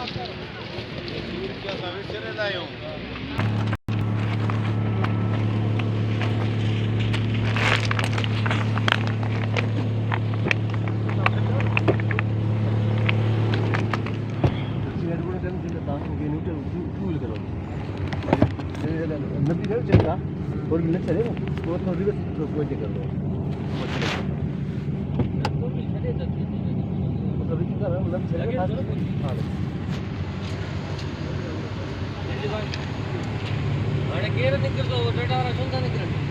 क्या सर्विस चले लाए हो नब्बे करो चलेगा और मिनट चलेगा तो थोड़ी बस कोई कर दो कभी क्या कर मतलब चलेगा हां अरे केर निकल तो डटा रहा सुनता निकल